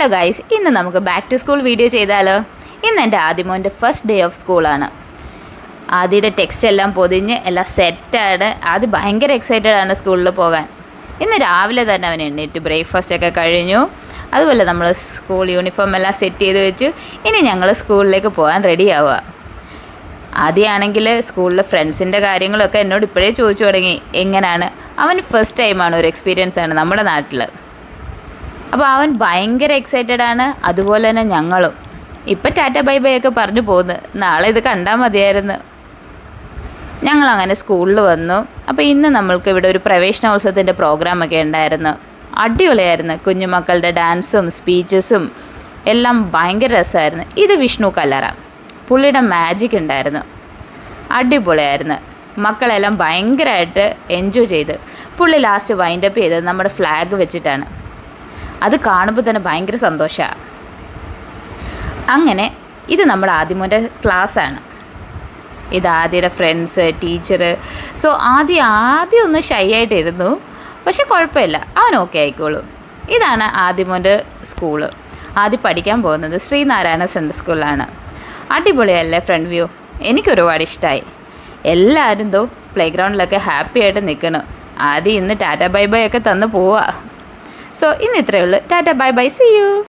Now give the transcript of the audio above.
Hello guys, ഇന്ന് നമുക്ക് back to school video ചെയ്താലോ. ഇന്ന് എൻ്റെ ആദിമോൻ്റെ ഫസ്റ്റ് ഡേ ഓഫ് സ്കൂളാണ്. ആദ്യയുടെ ടെക്സ്റ്റ് എല്ലാം പൊതിഞ്ഞ് എല്ലാം സെറ്റാണ്. ആദ്യം ഭയങ്കര എക്സൈറ്റഡ് ആണ് സ്കൂളിൽ പോകാൻ. ഇന്ന് രാവിലെ തന്നെ അവൻ എണ്ണീറ്റ് ബ്രേക്ക്ഫാസ്റ്റ് ഒക്കെ കഴിഞ്ഞു. അതുപോലെ നമ്മൾ സ്കൂൾ യൂണിഫോം എല്ലാം സെറ്റ് ചെയ്ത് വെച്ചു. ഇനി ഞങ്ങൾ സ്കൂളിലേക്ക് പോകാൻ റെഡി ആവുക. ആദ്യമാണെങ്കിൽ സ്കൂളിലെ ഫ്രണ്ട്സിൻ്റെ കാര്യങ്ങളൊക്കെ എന്നോട് ഇപ്പോഴേ ചോദിച്ചു തുടങ്ങി. എങ്ങനെയാണ്, അവൻ ഫസ്റ്റ് ടൈമാണ്, ഒരു എക്സ്പീരിയൻസ് ആണ് നമ്മുടെ നാട്ടിൽ. അപ്പോൾ അവൻ ഭയങ്കര എക്സൈറ്റഡ് ആണ്. അതുപോലെ തന്നെ ഞങ്ങളും. ഇപ്പം ടാറ്റ ബൈ ബൈ ഒക്കെ പറഞ്ഞു പോകുന്നു. നാളെ ഇത് കണ്ടാൽ മതിയായിരുന്നു. ഞങ്ങളങ്ങനെ സ്കൂളിൽ വന്നു. അപ്പോൾ ഇന്ന് നമ്മൾക്ക് ഇവിടെ ഒരു പ്രവേശനോത്സവത്തിൻ്റെ പ്രോഗ്രാമൊക്കെ ഉണ്ടായിരുന്നു. അടിപൊളിയായിരുന്നു. കുഞ്ഞുമക്കളുടെ ഡാൻസും സ്പീച്ചസും എല്ലാം ഭയങ്കര രസമായിരുന്നു. ഇത് വിഷ്ണു കല്ലറ, പുള്ളിയുടെ മാജിക് ഉണ്ടായിരുന്നു. അടിപൊളിയായിരുന്നു. മക്കളെല്ലാം ഭയങ്കരമായിട്ട് എൻജോയ് ചെയ്ത്. പുള്ളി ലാസ്റ്റ് വൈൻഡപ്പ് ചെയ്തത് നമ്മുടെ ഫ്ലാഗ് വെച്ചിട്ടാണ്. അത് കാണുമ്പോൾ തന്നെ ഭയങ്കര സന്തോഷമാണ്. അങ്ങനെ ഇത് നമ്മുടെ ആദിമോൻ്റെ ക്ലാസ്സാണ്. ഇത് ആദ്യയുടെ ഫ്രണ്ട്സ്, ടീച്ചർ. സോ ആദ്യം ഒന്ന് ഷൈ ആയിട്ടിരുന്നു, പക്ഷെ കുഴപ്പമില്ല, അവൻ ഓക്കെ ആയിക്കോളൂ. ഇതാണ് ആദിമോൻ്റെ സ്കൂള്. ആദ്യം പഠിക്കാൻ പോകുന്നത് ശ്രീനാരായണ സെൻട്രൽ സ്കൂളിലാണ്. അടിപൊളിയല്ലേ ഫ്രണ്ട് വ്യൂ? എനിക്കൊരുപാട് ഇഷ്ടമായി. എല്ലാവരും പ്ലേ ഗ്രൗണ്ടിലൊക്കെ ഹാപ്പി ആയിട്ട് നിൽക്കണം. ആദ്യം ഇന്ന് ടാറ്റ ബൈ ബൈ ഒക്കെ തന്ന് പോവുക. സോ ഇന്ന് ഇത്രയേ ഉള്ളൂ. Tata bye bye, see U.